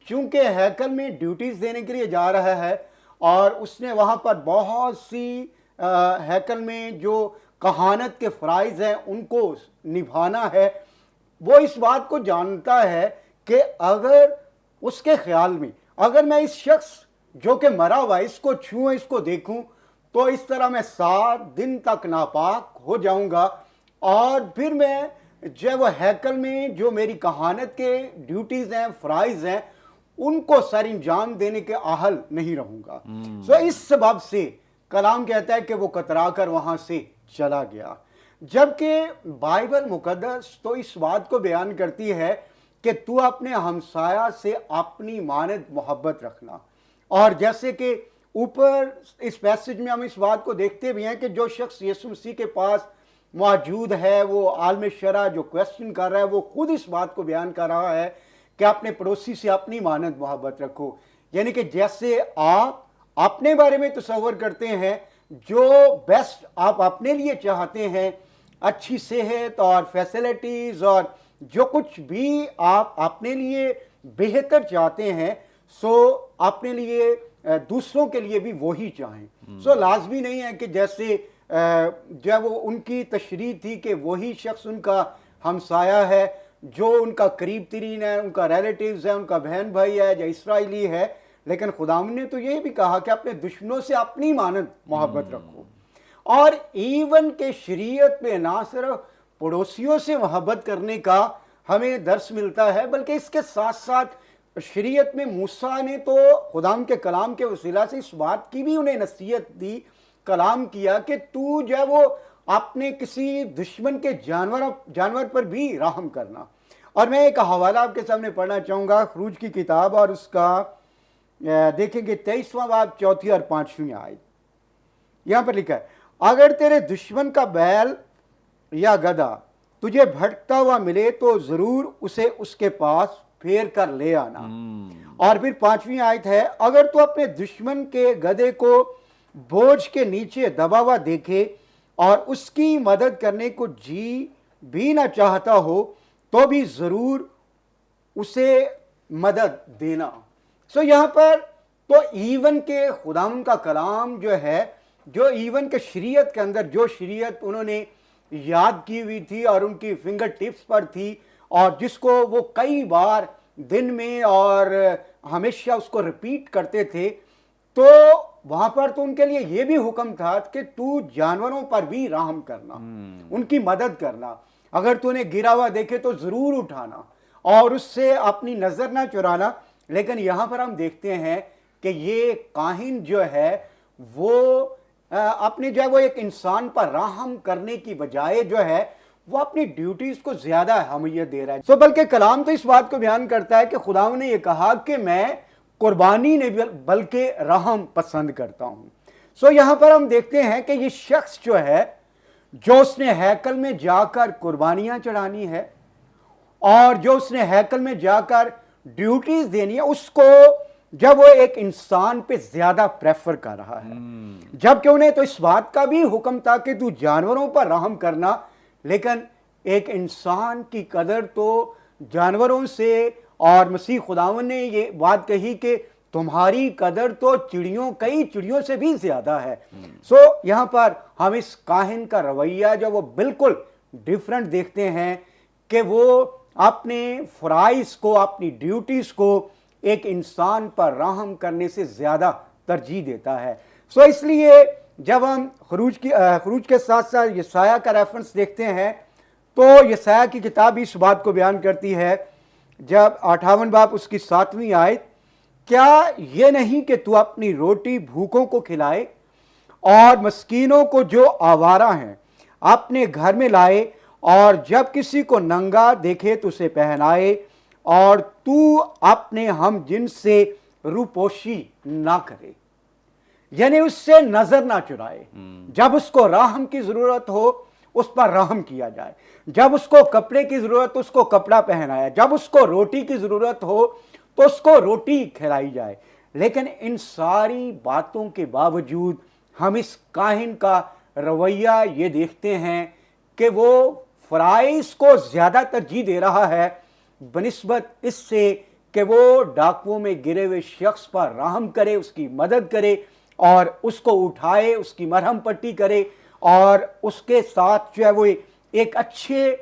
چونکہ ہیکل میں ڈیوٹیز دینے کے لیے جا رہا ہے، اور اس نے وہاں پر بہت سی ہیکل میں جو کہانت کے فرائض ہیں ان کو نبھانا ہے، وہ اس بات کو جانتا ہے کہ اگر اس کے خیال میں اگر میں اس شخص جو کہ مرا ہوا اس کو چھوؤں، اس کو دیکھوں، تو اس طرح میں 7 دن تک ناپاک ہو جاؤں گا، اور پھر میں جو وہ ہیکل میں جو میری کہانت کے ڈیوٹیز ہیں، فرائض ہیں، ان کو سر انجام دینے کے اہل نہیں رہوں گا۔ سو اس سبب سے کلام کہتا ہے کہ وہ کترا کر وہاں سے چلا گیا، جبکہ بائبل مقدس تو اس بات کو بیان کرتی ہے کہ تو اپنے ہمسایہ سے اپنی مانند محبت رکھنا، اور جیسے کہ اوپر اس پیسج میں ہم اس بات کو دیکھتے بھی ہیں کہ جو شخص یسوع مسیح کے پاس موجود ہے، وہ عالم شرع جو کویسچن کر رہا ہے، وہ خود اس بات کو بیان کر رہا ہے کہ اپنے پڑوسی سے اپنی مانند محبت رکھو، یعنی کہ جیسے آپ اپنے بارے میں تصور کرتے ہیں، جو بیسٹ آپ اپنے لیے چاہتے ہیں، اچھی صحت اور فیسلٹیز اور جو کچھ بھی آپ اپنے لیے بہتر چاہتے ہیں، سو اپنے لیے دوسروں کے لیے بھی وہی چاہیں۔ سو لازمی نہیں ہے کہ جیسے جب وہ ان کی تشریح تھی کہ وہی شخص ان کا ہمسایہ ہے جو ان کا قریب ترین ہے، ان کا ریلیٹیوز ہے، ان کا بہن بھائی ہے یا اسرائیلی ہے، لیکن خداوند نے تو یہ بھی کہا کہ اپنے دشمنوں سے اپنی مانند محبت رکھو، اور ایون کہ شریعت میں نہ صرف پڑوسیوں سے محبت کرنے کا ہمیں درس ملتا ہے، بلکہ اس کے ساتھ ساتھ شریعت میں موسیٰ نے تو خداوند کے کلام کے وسیلہ سے اس بات کی بھی انہیں نصیحت دی، کلام کیا کہ تو جو ہے وہ اپنے کسی دشمن کے جانور پر بھی رحم کرنا۔ اور میں ایک حوالہ آپ کے سامنے پڑھنا چاہوں گا، خروج کی کتاب، اور اس کا دیکھیں گے 23واں باب 4 اور 5 آیت، یہاں پر لکھا ہے، اگر تیرے دشمن کا بیل یا گدھا تجھے بھٹکتا ہوا ملے تو ضرور اسے اس کے پاس پھیر کر لے آنا۔ اور پھر 5ویں آیت ہے، اگر تو اپنے دشمن کے گدھے کو بوجھ کے نیچے دبا ہوا دیکھے اور اس کی مدد کرنے کو جی بھی نہ چاہتا ہو تو بھی ضرور اسے مدد دینا۔ سو یہاں پر تو ایون کے خداوند کا کلام جو ہے، جو ایون کے شریعت کے اندر جو شریعت انہوں نے یاد کی ہوئی تھی اور ان کی فنگر ٹپس پر تھی، اور جس کو وہ کئی بار دن میں اور ہمیشہ اس کو ریپیٹ کرتے تھے، تو وہاں پر تو ان کے لیے یہ بھی حکم تھا کہ تو جانوروں پر بھی رحم کرنا، ان کی مدد کرنا، اگر تو انہیں گرا ہوا دیکھے تو ضرور اٹھانا اور اس سے اپنی نظر نہ چرانا۔ لیکن یہاں پر ہم دیکھتے ہیں کہ یہ کاہن جو ہے وہ اپنے جو ہے وہ ایک انسان پر رحم کرنے کی بجائے جو ہے وہ اپنی ڈیوٹیز کو زیادہ اہمیت دے رہا ہے۔ بلکہ کلام تو اس بات کو بیان کرتا ہے کہ خداوند نے یہ کہا کہ میں قربانی نہیں بلکہ رحم پسند کرتا ہوں۔ یہاں پر ہم دیکھتے ہیں کہ یہ شخص جو ہے، جو اس نے ہیکل میں جا کر قربانیاں چڑھانی ہے، اور جو اس نے ہیکل میں جا کر ڈیوٹیز دینی ہے اس کو جب وہ ایک انسان پہ زیادہ پریفر کر رہا ہے، جبکہ انہیں تو اس بات کا بھی حکم تھا کہ تو جانوروں پر رحم کرنا، لیکن ایک انسان کی قدر تو جانوروں سے، اور مسیح خداوند نے یہ بات کہی کہ تمہاری قدر تو کئی چڑیوں سے بھی زیادہ ہے۔ سو یہاں پر ہم اس کاہن کا رویہ جو وہ بالکل ڈیفرنٹ دیکھتے ہیں کہ وہ اپنے فرائض کو، اپنی ڈیوٹیز کو ایک انسان پر رحم کرنے سے زیادہ ترجیح دیتا ہے۔ سو اس لیے جب ہم خروج کے ساتھ ساتھ یسایہ کا ریفرنس دیکھتے ہیں تو یسایہ کی کتاب بھی اس بات کو بیان کرتی ہے، جب 58 باب اس کی 7ویں آیت، کیا یہ نہیں کہ تو اپنی روٹی بھوکوں کو کھلائے اور مسکینوں کو جو آوارہ ہیں اپنے گھر میں لائے، اور جب کسی کو ننگا دیکھے تو اسے پہنائے، اور تو اپنے ہم جنس سے روپوشی نہ کرے، یعنی اس سے نظر نہ چرائے۔ جب اس کو رحم کی ضرورت ہو اس پر رحم کیا جائے، جب اس کو کپڑے کی ضرورت ہو اس کو کپڑا پہنایا، جب اس کو روٹی کی ضرورت ہو تو اس کو روٹی کھلائی جائے۔ لیکن ان ساری باتوں کے باوجود ہم اس کاہن کا رویہ یہ دیکھتے ہیں کہ وہ فرائض کو زیادہ ترجیح دے رہا ہے بنسبت اس سے کہ وہ ڈاکوؤں میں گرے ہوئے شخص پر رحم کرے، اس کی مدد کرے اور اس کو اٹھائے، اس کی مرہم پٹی کرے، اور اس کے ساتھ جو ہے وہ ایک اچھے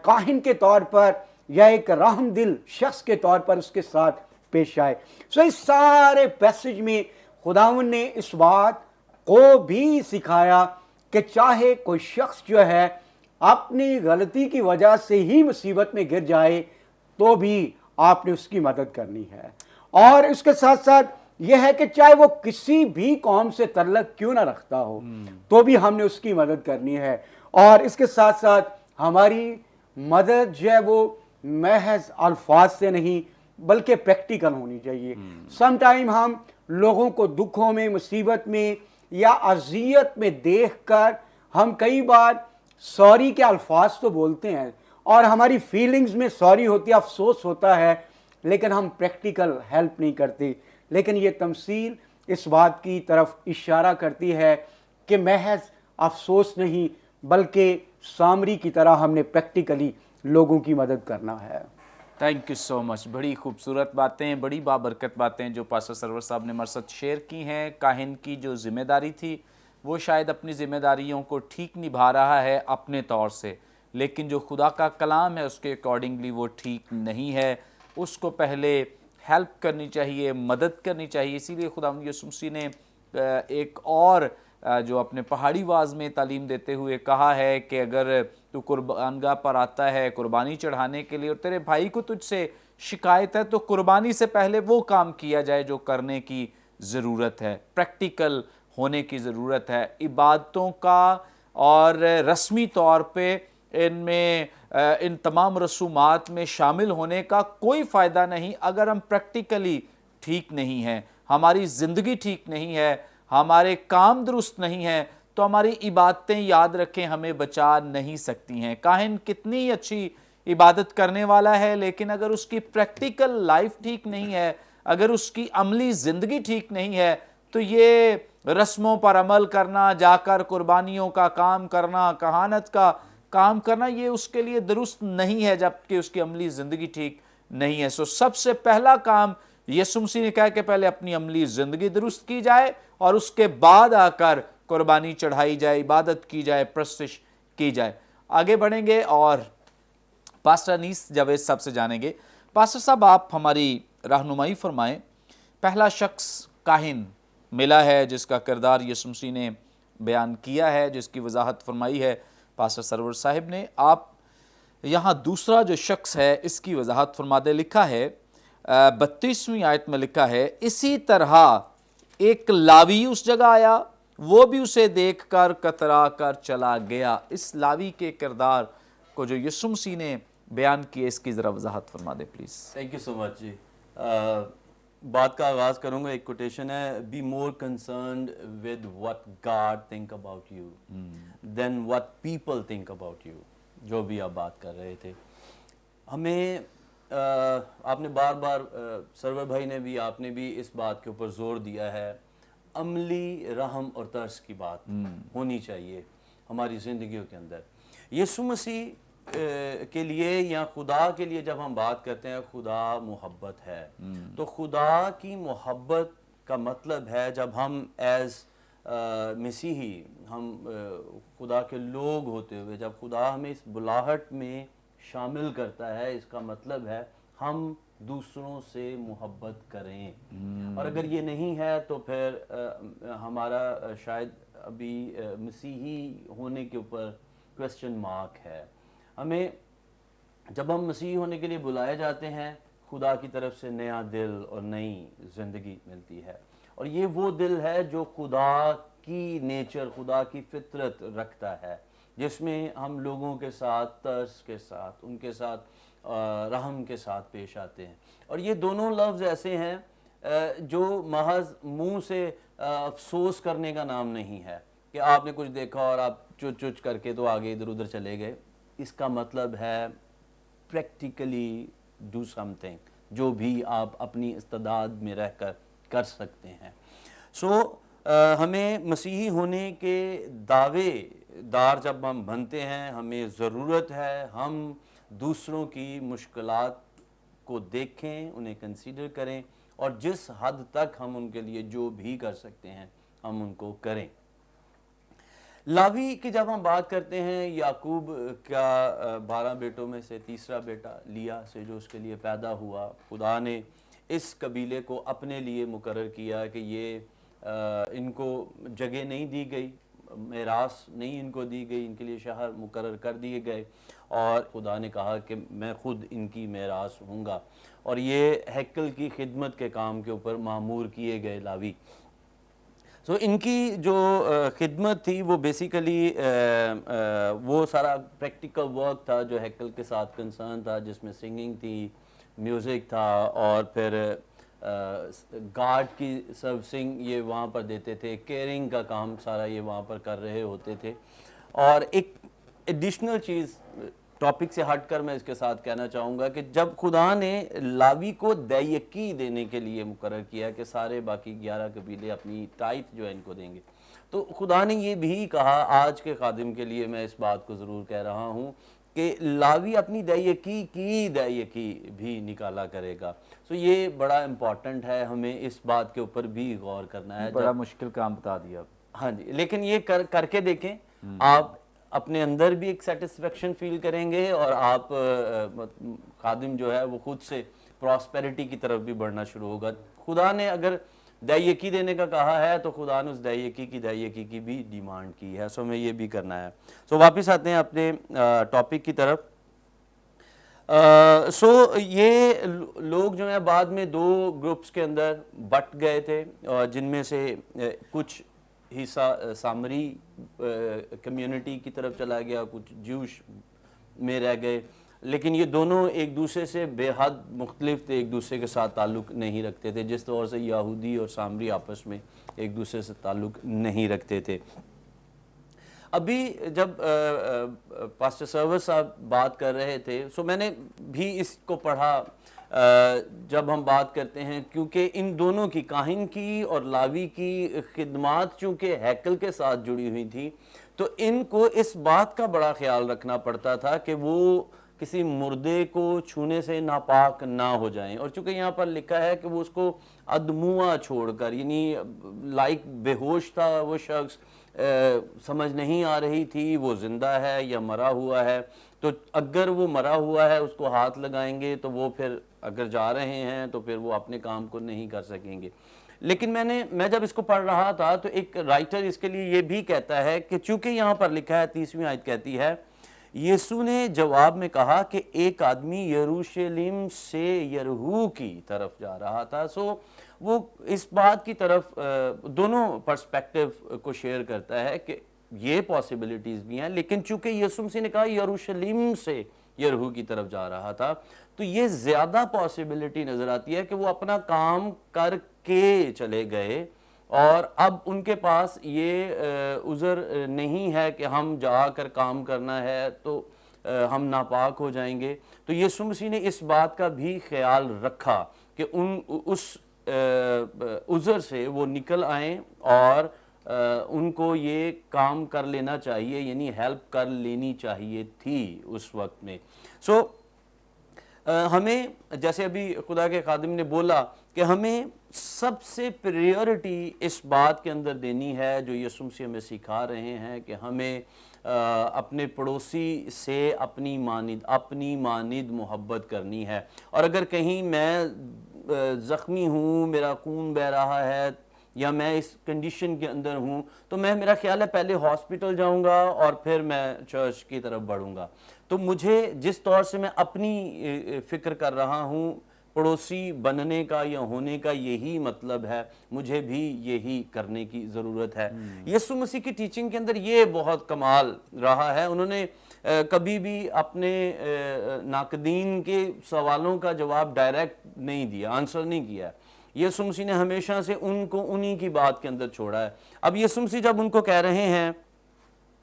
کاہن کے طور پر یا ایک رحم دل شخص کے طور پر اس کے ساتھ پیش آئے۔ سو اس سارے پیسج میں خداوند نے اس بات کو بھی سکھایا کہ چاہے کوئی شخص جو ہے اپنی غلطی کی وجہ سے ہی مصیبت میں گر جائے تو بھی آپ نے اس کی مدد کرنی ہے، اور اس کے ساتھ ساتھ یہ ہے کہ چاہے وہ کسی بھی قوم سے تعلق کیوں نہ رکھتا ہو تو بھی ہم نے اس کی مدد کرنی ہے، اور اس کے ساتھ ساتھ ہماری مدد جو ہے وہ محض الفاظ سے نہیں بلکہ پریکٹیکل ہونی چاہیے۔ سم ٹائم ہم لوگوں کو دکھوں میں، مصیبت میں یا اذیت میں دیکھ کر ہم کئی بار سوری کے الفاظ تو بولتے ہیں اور ہماری فیلنگز میں سوری ہوتی ہے، افسوس ہوتا ہے، لیکن ہم پریکٹیکل ہیلپ نہیں کرتے۔ لیکن یہ تمثیل اس بات کی طرف اشارہ کرتی ہے کہ محض افسوس نہیں بلکہ سامری کی طرح ہم نے پریکٹیکلی لوگوں کی مدد کرنا ہے۔ تھینک یو سو مچ، بڑی خوبصورت باتیں، بڑی بابرکت باتیں جو پاسٹر سرور صاحب نے ہمارے ساتھ شیئر کی ہیں۔ کاہن کی جو ذمہ داری تھی وہ شاید اپنی ذمہ داریوں کو ٹھیک نبھا رہا ہے اپنے طور سے، لیکن جو خدا کا کلام ہے اس کے اکارڈنگلی وہ ٹھیک نہیں ہے، اس کو پہلے ہیلپ کرنی چاہیے، مدد کرنی چاہیے۔ اسی لیے خدا یسوع مسیح نے ایک اور جو اپنے پہاڑی واز میں تعلیم دیتے ہوئے کہا ہے کہ اگر تو قربانگاہ پر آتا ہے قربانی چڑھانے کے لیے اور تیرے بھائی کو تجھ سے شکایت ہے تو قربانی سے پہلے وہ کام کیا جائے جو کرنے کی ضرورت ہے، پریکٹیکل ہونے کی ضرورت ہے۔ عبادتوں کا اور رسمی طور پہ ان تمام رسومات میں شامل ہونے کا کوئی فائدہ نہیں اگر ہم پریکٹیکلی ٹھیک نہیں ہیں، ہماری زندگی ٹھیک نہیں ہے، ہمارے کام درست نہیں ہیں تو ہماری عبادتیں یاد رکھیں ہمیں بچا نہیں سکتی ہیں۔ کاہن کتنی اچھی عبادت کرنے والا ہے لیکن اگر اس کی پریکٹیکل لائف ٹھیک نہیں ہے، اگر اس کی عملی زندگی ٹھیک نہیں ہے تو یہ رسموں پر عمل کرنا، جا کر قربانیوں کا کام کرنا، کہانت کا کام کرنا، یہ اس کے لیے درست نہیں ہے جبکہ اس کی عملی زندگی ٹھیک نہیں ہے۔ سب سے پہلا کام یسوع مسیح نے کہا کہ پہلے اپنی عملی زندگی درست کی جائے اور اس کے بعد آ کر قربانی چڑھائی جائے، عبادت کی جائے، پرستش کی جائے۔ آگے بڑھیں گے اور پاسٹر انیس جاوید صاحب سے جانیں گے۔ پاسٹر صاحب آپ ہماری رہنمائی فرمائیں، پہلا شخص کاہن ملا ہے جس کا کردار یسوع مسیح نے بیان کیا ہے، جس کی وضاحت فرمائی ہے پاسٹر سرور صاحب نے۔ آپ یہاں دوسرا جو شخص ہے اس کی وضاحت فرما دے۔ لکھا ہے 32ویں آیت میں لکھا ہے، اسی طرح ایک لاوی اس جگہ آیا، وہ بھی اسے دیکھ کر کترا کر چلا گیا۔ اس لاوی کے کردار کو جو یسوع مسیح نے بیان کیا اس کی ذرا وضاحت فرما دے please. Thank you so much جی۔ بات کا آغاز کروں گا، ایک کوٹیشن ہے، be more concerned with what God think about you then what people think about you, جو بھی آپ بات کر رہے تھے۔ ہمیں آپ نے بار بار سرور بھائی نے بھی آپ نے بھی اس بات کے اوپر زور دیا ہے، عملی رحم اور ترس کی بات ہونی چاہیے ہماری زندگیوں کے اندر۔ یسوع مسیح کے لیے یا خدا کے لیے جب ہم بات کرتے ہیں خدا محبت ہے، تو خدا کی محبت کا مطلب ہے جب ہم ایز مسیحی ہم خدا کے لوگ ہوتے ہوئے جب خدا ہمیں اس بلاہٹ میں شامل کرتا ہے، اس کا مطلب ہے ہم دوسروں سے محبت کریں، اور اگر یہ نہیں ہے تو پھر ہمارا شاید ابھی مسیحی ہونے کے اوپر کوسچن مارک ہے۔ ہمیں جب ہم مسیحی ہونے کے لیے بلائے جاتے ہیں، خدا کی طرف سے نیا دل اور نئی زندگی ملتی ہے، اور یہ وہ دل ہے جو خدا کی نیچر، خدا کی فطرت رکھتا ہے، جس میں ہم لوگوں کے ساتھ ترس کے ساتھ، ان کے ساتھ رحم کے ساتھ پیش آتے ہیں۔ اور یہ دونوں لفظ ایسے ہیں جو محض منہ سے افسوس کرنے کا نام نہیں ہے کہ آپ نے کچھ دیکھا اور آپ چچ چچ کر کے تو آگے ادھر ادھر چلے گئے۔ اس کا مطلب ہے پریکٹیکلی ڈو سم تھنگ، جو بھی آپ اپنی استعداد میں رہ کر کر سکتے ہیں۔ ہمیں مسیحی ہونے کے دعوے دار جب ہم بنتے ہیں، ہمیں ضرورت ہے ہم دوسروں کی مشکلات کو دیکھیں، انہیں کنسیڈر کریں، اور جس حد تک ہم ان کے لیے جو بھی کر سکتے ہیں ہم ان کو کریں۔ لاوی کی جب ہم بات کرتے ہیں، یعقوب کا 12 بیٹوں میں سے تیسرا بیٹا لیا سے جو اس کے لیے پیدا ہوا، خدا نے اس قبیلے کو اپنے لیے مقرر کیا کہ یہ ان کو جگہ نہیں دی گئی، میراث نہیں ان کو دی گئی، ان کے لیے شہر مقرر کر دیے گئے، اور خدا نے کہا کہ میں خود ان کی میراث ہوں گا، اور یہ ہیکل کی خدمت کے کام کے اوپر مامور کیے گئے لاوی۔ ان کی جو خدمت تھی وہ بیسیکلی وہ سارا پریکٹیکل ورک تھا جو ہیکل کے ساتھ کنسرن تھا، جس میں سنگنگ تھی، میوزک تھا، اور پھر گارڈ کی سروسنگ یہ وہاں پر دیتے تھے، کیئرنگ کا کام سارا یہ وہاں پر کر رہے ہوتے تھے۔ اور ایک ایڈیشنل چیز ٹاپک سے ہٹ کر میں اس کے ساتھ کہنا چاہوں گا کہ جب خدا نے لاوی کو دیکی دینے کے لیے مقرر کیا کہ سارے باقی 11 قبیلے اپنی ٹائپ جو ہے ان کو دیں گے، تو خدا نے یہ بھی کہا، آج کے خادم کے لیے میں اس بات کو ضرور کہہ رہا ہوں کہ لاوی اپنی دیکی کی دیکی بھی نکالا کرے گا۔ یہ بڑا امپورٹنٹ ہے، ہمیں اس بات کے اوپر بھی غور کرنا ہے۔ بڑا مشکل کام بتا دیا۔ ہاں جی، لیکن یہ کر کے دیکھیں، آپ اپنے اندر بھی ایک سیٹسفیکشن فیل کریں گے، اور آپ خادم جو ہے وہ خود سے پراسپیرٹی کی طرف بھی بڑھنا شروع ہوگا۔ خدا نے اگر دیکی دینے کا کہا ہے تو خدا نے اس دیکی کی بھی ڈیمانڈ کی ہے، ہمیں یہ بھی کرنا ہے۔ واپس آتے ہیں اپنے ٹاپک کی طرف۔ یہ لوگ جو ہیں بعد میں 2 گروپس کے اندر بٹ گئے تھے، جن میں سے کچھ حصہ سامری کمیونٹی کی طرف چلا گیا، کچھ جوش میں رہ گئے، لیکن یہ دونوں ایک دوسرے سے بے حد مختلف تھے، ایک دوسرے کے ساتھ تعلق نہیں رکھتے تھے، جس طور سے یہودی اور سامری آپس میں ایک دوسرے سے تعلق نہیں رکھتے تھے۔ ابھی جب پاسٹر سرور صاحب بات کر رہے تھے، میں نے بھی اس کو پڑھا جب ہم بات کرتے ہیں، کیونکہ ان دونوں کی، کاہن کی اور لاوی کی خدمات چونکہ ہیکل کے ساتھ جڑی ہوئی تھی، تو ان کو اس بات کا بڑا خیال رکھنا پڑتا تھا کہ وہ کسی مردے کو چھونے سے ناپاک نہ ہو جائیں، اور چونکہ یہاں پر لکھا ہے کہ وہ اس کو ادموا چھوڑ کر، یعنی لائک بے ہوش تھا وہ شخص، سمجھ نہیں آ رہی تھی وہ زندہ ہے یا مرا ہوا ہے، تو اگر وہ مرا ہوا ہے اس کو ہاتھ لگائیں گے تو وہ پھر اگر جا رہے ہیں تو پھر وہ اپنے کام کو نہیں کر سکیں گے۔ لیکن میں جب اس کو پڑھ رہا تھا تو ایک رائٹر اس کے لیے یہ بھی کہتا ہے کہ چونکہ یہاں پر لکھا ہے، 30ویں آیت کہتی ہے، یسوع نے جواب میں کہا کہ ایک آدمی یروشلم سے یریحو کی طرف جا رہا تھا۔ وہ اس بات کی طرف دونوں پرسپیکٹیو کو شیئر کرتا ہے کہ یہ پاسبلٹیز بھی ہیں، لیکن چونکہ یسوع مسیح نے کہا یروشلم سے یریحو کی طرف جا رہا تھا، تو یہ زیادہ پاسبلٹی نظر آتی ہے کہ وہ اپنا کام کر کے چلے گئے، اور اب ان کے پاس یہ عذر نہیں ہے کہ ہم جا کر کام کرنا ہے، تو ہم ناپاک ہو جائیں گے. تو یسوع مسیح نے اس بات کا بھی خیال رکھا کہ اس عذر سے وہ نکل آئیں اور ان کو یہ کام کر لینا چاہیے, یعنی ہیلپ کر لینی چاہیے تھی اس وقت میں. سو ہمیں جیسے ابھی خدا کے خادم نے بولا کہ ہمیں سب سے پریورٹی اس بات کے اندر دینی ہے جو یسوع مسیح ہمیں سکھا رہے ہیں کہ ہمیں اپنے پڑوسی سے اپنی مانند محبت کرنی ہے. اور اگر کہیں میں زخمی ہوں, میرا خون بہہ رہا ہے یا میں اس کنڈیشن کے اندر ہوں, تو میرا خیال ہے پہلے ہاسپٹل جاؤں گا اور پھر میں چرچ کی طرف بڑھوں گا. تو مجھے جس طور سے میں اپنی فکر کر رہا ہوں, پڑوسی بننے کا یا ہونے کا یہی مطلب ہے, مجھے بھی یہی کرنے کی ضرورت ہے. یسوع مسیح کی ٹیچنگ کے اندر یہ بہت کمال رہا ہے. انہوں نے کبھی بھی اپنے ناقدین کے سوالوں کا جواب ڈائریکٹ نہیں دیا, آنسر نہیں کیا. یسوع مسیح نے ہمیشہ سے ان کو انہی کی بات کے اندر چھوڑا ہے. اب یسوع مسیح جب ان کو کہہ رہے ہیں,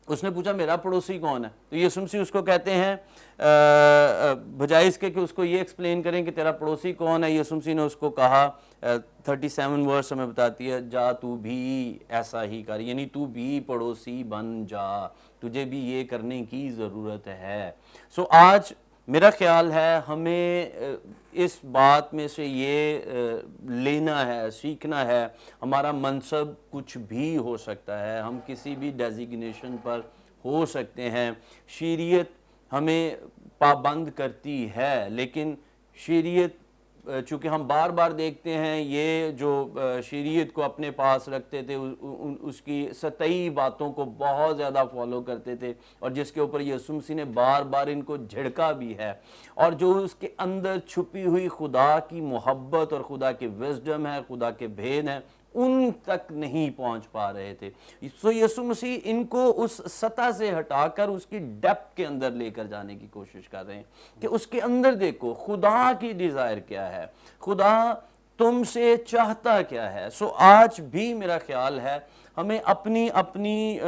اس نے پوچھا میرا پڑوسی کون ہے, تو یسوع مسیح اس کو کہتے ہیں بجائے اس کے کہ اس کو یہ ایکسپلین کریں کہ تیرا پڑوسی کون ہے, یسوع مسیح نے اس کو کہا 37 ورس ہمیں بتاتی ہے, جا تو بھی ایسا ہی کر, یعنی تو بھی پڑوسی بن جا, تجھے بھی یہ کرنے کی ضرورت ہے. سو آج میرا خیال ہے ہمیں اس بات میں سے یہ لینا ہے, سیکھنا ہے. ہمارا منصب کچھ بھی ہو سکتا ہے, ہم کسی بھی ڈیزیگنیشن پر ہو سکتے ہیں. شریعت ہمیں پابند کرتی ہے, لیکن شریعت چونکہ ہم بار بار دیکھتے ہیں یہ جو شریعت کو اپنے پاس رکھتے تھے, اس کی سطحی باتوں کو بہت زیادہ فالو کرتے تھے, اور جس کے اوپر یسوع مسیح نے بار بار ان کو جھڑکا بھی ہے, اور جو اس کے اندر چھپی ہوئی خدا کی محبت اور خدا کی وزڈم ہے, خدا کے بھید ہیں, ان تک نہیں پہنچ پا رہے تھے. سو یسوع مسیح ان کو اس سطح سے ہٹا کر اس کی ڈیپتھ کے اندر لے کر جانے کی کوشش کر رہے ہیں کہ اس کے اندر دیکھو خدا کی ڈیزائر کیا ہے, خدا تم سے چاہتا کیا ہے. سو آج بھی میرا خیال ہے ہمیں اپنی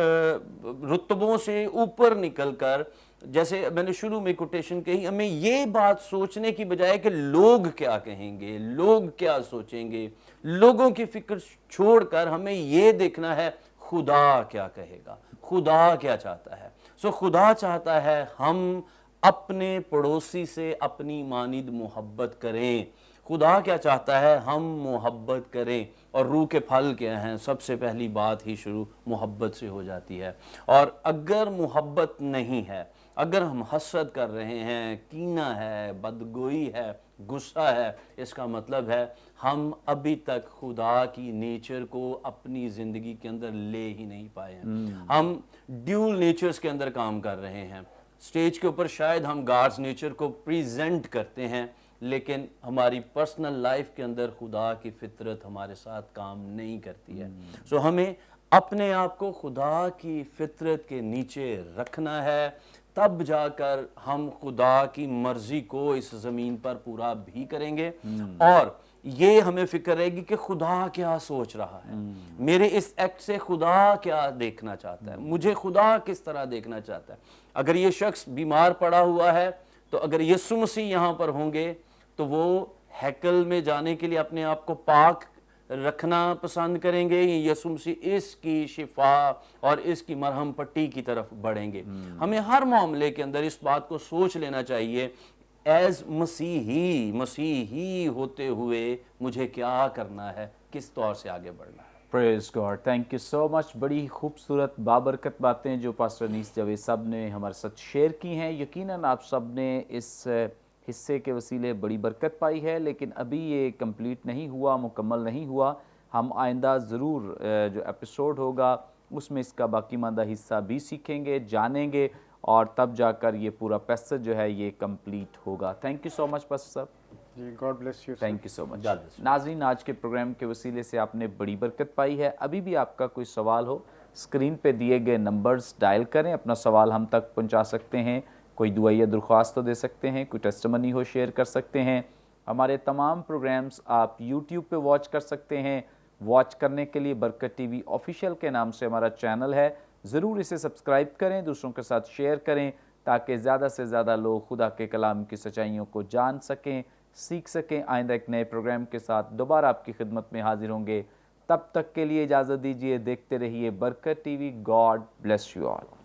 رتبوں سے اوپر نکل کر, جیسے میں نے شروع میں کوٹیشن کہی, ہمیں یہ بات سوچنے کی بجائے کہ لوگ کیا کہیں گے, لوگ کیا سوچیں گے, لوگوں کی فکر چھوڑ کر ہمیں یہ دیکھنا ہے خدا کیا کہے گا, خدا کیا چاہتا ہے. سو خدا چاہتا ہے ہم اپنے پڑوسی سے اپنی مانند محبت کریں. خدا کیا چاہتا ہے ہم محبت کریں. اور روح کے پھل کیا ہیں, سب سے پہلی بات ہی شروع محبت سے ہو جاتی ہے. اور اگر محبت نہیں ہے, اگر ہم حسد کر رہے ہیں, کینہ ہے, بدگوئی ہے, غصہ ہے, اس کا مطلب ہے ہم ابھی تک خدا کی نیچر کو اپنی زندگی کے اندر لے ہی نہیں پائے ہیں. ہم ڈیول نیچرز کے اندر کام کر رہے ہیں. سٹیج کے اوپر شاید ہم گاڈز نیچر کو پریزنٹ کرتے ہیں, لیکن ہماری پرسنل لائف کے اندر خدا کی فطرت ہمارے ساتھ کام نہیں کرتی ہے. سو ہمیں اپنے آپ کو خدا کی فطرت کے نیچے رکھنا ہے, تب جا کر ہم خدا کی مرضی کو اس زمین پر پورا بھی کریں گے. اور یہ ہمیں فکر رہے گی کہ خدا کیا سوچ رہا ہے, میرے اس ایکٹ سے خدا کیا دیکھنا چاہتا ہے, مجھے خدا کس طرح دیکھنا چاہتا ہے. اگر یہ شخص بیمار پڑا ہوا ہے, تو اگر یسوع مسیح یہاں پر ہوں گے تو وہ ہیکل میں جانے کے لیے اپنے آپ کو پاک رکھنا پسند کریں گے, یسوع مسیح اس کی شفا اور اس کی مرہم پٹی کی طرف بڑھیں گے. ہمیں ہر معاملے کے اندر اس بات کو سوچ لینا چاہیے, ایز مسیحی ہوتے ہوئے مجھے کیا کرنا ہے, کس طور سے آگے بڑھنا ہے. پریز گاڈ, تھینک یو سو مچ. بڑی خوبصورت بابرکت باتیں جو پاسٹر انیس جاوید صاحب نے ہمارے ساتھ شیئر کی ہیں. یقیناً آپ سب نے اس حصے کے وسیلے بڑی برکت پائی ہے, لیکن ابھی یہ کمپلیٹ نہیں ہوا, مکمل نہیں ہوا. ہم آئندہ ضرور جو ایپیسوڈ ہوگا اس میں اس کا باقی ماندہ حصہ بھی سیکھیں گے, جانیں گے, اور تب جا کر یہ پورا پیسج جو ہے یہ کمپلیٹ ہوگا. Thank you so much pastor صاحب. جی, God bless you. Thank you so much. ناظرین, آج کے پروگرام کے وسیلے سے آپ نے بڑی برکت پائی ہے. ابھی بھی آپ کا کوئی سوال ہو, اسکرین پہ دیے گئے نمبرز ڈائل کریں, اپنا سوال ہم تک پہنچا سکتے ہیں. کوئی دعائیہ درخواست تو دے سکتے ہیں, کوئی ٹیسٹمنی ہو شیئر کر سکتے ہیں. ہمارے تمام پروگرامز آپ یوٹیوب پہ واچ کر سکتے ہیں. واچ کرنے کے لیے برکت ٹی وی آفیشیل کے نام سے ہمارا چینل ہے, ضرور اسے سبسکرائب کریں, دوسروں کے ساتھ شیئر کریں, تاکہ زیادہ سے زیادہ لوگ خدا کے کلام کی سچائیوں کو جان سکیں، سیکھ سکیں۔ آئندہ ایک نئے پروگرام کے ساتھ دوبارہ آپ کی خدمت میں حاضر ہوں گے، تب تک کے لیے اجازت دیجیے، دیکھتے رہیے برکت T V. God bless you all.